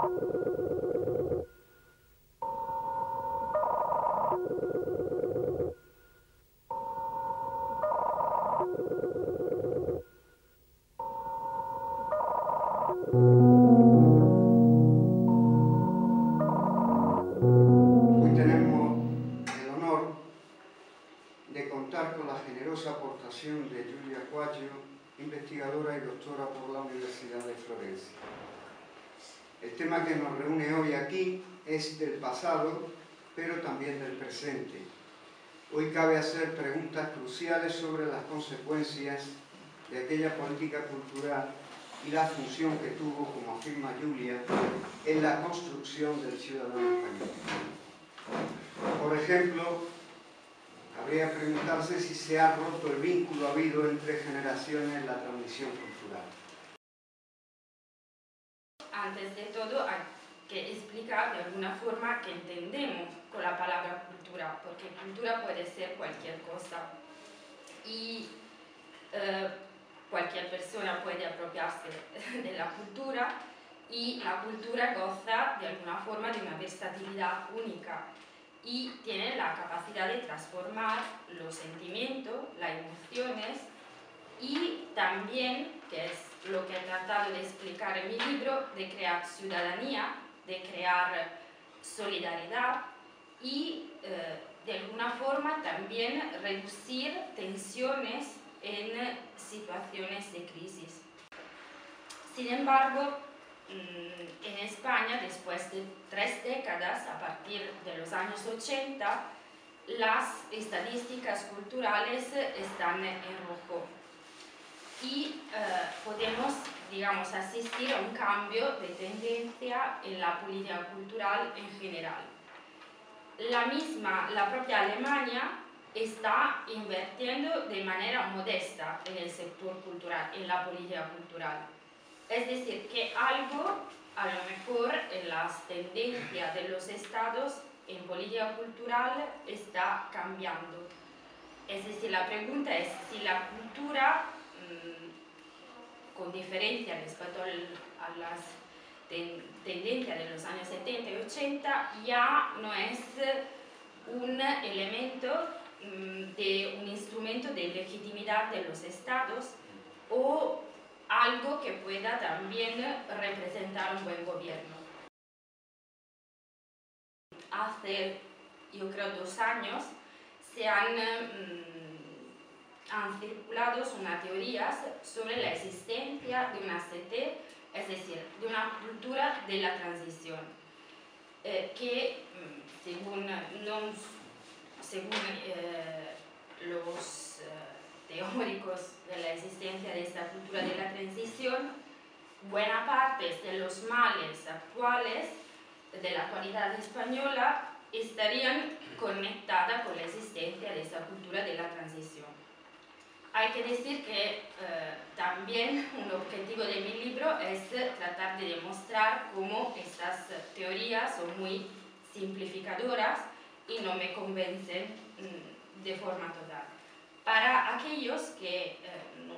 Hoy tenemos el honor de contar con la generosa aportación de Giulia Quaglio, investigadora y doctora por la Universidad de Florencia. El tema que nos reúne hoy aquí es del pasado, pero también del presente. Hoy cabe hacer preguntas cruciales sobre las consecuencias de aquella política cultural y la función que tuvo, como afirma Giulia, en la construcción del ciudadano español. Por ejemplo, habría que preguntarse si se ha roto el vínculo habido entre generaciones en la transmisión cultural. Antes de todo hay que explicar de alguna forma qué entendemos con la palabra cultura, porque cultura puede ser cualquier cosa y cualquier persona puede apropiarse de la cultura y la cultura goza de alguna forma de una versatilidad única y tiene la capacidad de transformar los sentimientos, las emociones y también, que es lo que he tratado de explicar en mi libro, de crear ciudadanía, de crear solidaridad y de alguna forma también reducir tensiones en situaciones de crisis. Sin embargo, en España, después de 3 décadas, a partir de los años 80, las estadísticas culturales están en rojo y podemos, digamos, asistir a un cambio de tendencia en la política cultural en general. La propia Alemania está invirtiendo de manera modesta en el sector cultural, en la política cultural. Es decir, que algo, a lo mejor, en las tendencias de los estados en política cultural está cambiando. Es decir, la pregunta es si la cultura, con diferencia respecto a las tendencias de los años 70 y 80, ya no es un elemento de un instrumento de legitimidad de los estados o algo que pueda también representar un buen gobierno. Hace, yo creo, 2 años se han circulado unas teorías sobre la existencia de una CT, es decir, de una cultura de la transición, que según los teóricos de la existencia de esta cultura de la transición, buena parte de los males actuales de la actualidad española estarían conectadas con la existencia de esta cultura de la transición. Hay que decir que también un objetivo de mi libro es tratar de demostrar cómo estas teorías son muy simplificadoras y no me convencen de forma total. Para aquellos que no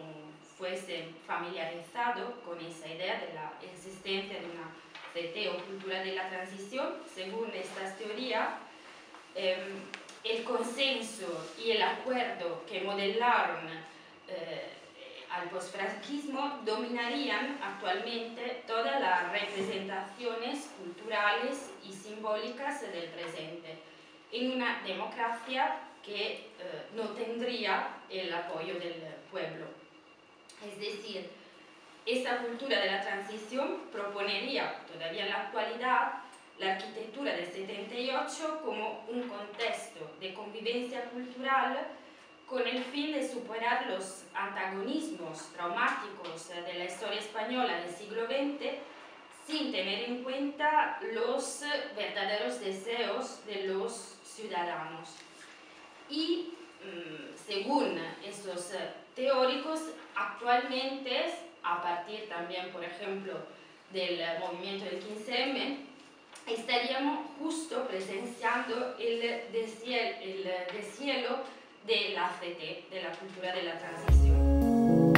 fuesen familiarizados con esa idea de la existencia de una CT o cultura de la transición, según estas teorías, el consenso y el acuerdo que modelaron al posfranquismo dominarían actualmente todas las representaciones culturales y simbólicas del presente, en una democracia que no tendría el apoyo del pueblo. Es decir, esta cultura de la transición proponería todavía en la actualidad la arquitectura del 78 como un contexto de convivencia cultural con el fin de superar los antagonismos traumáticos de la historia española del siglo XX sin tener en cuenta los verdaderos deseos de los ciudadanos. Y según estos teóricos, actualmente, a partir también, por ejemplo, del movimiento del 15M, estaríamos justo presenciando el deshielo de la CT, de la cultura de la transición.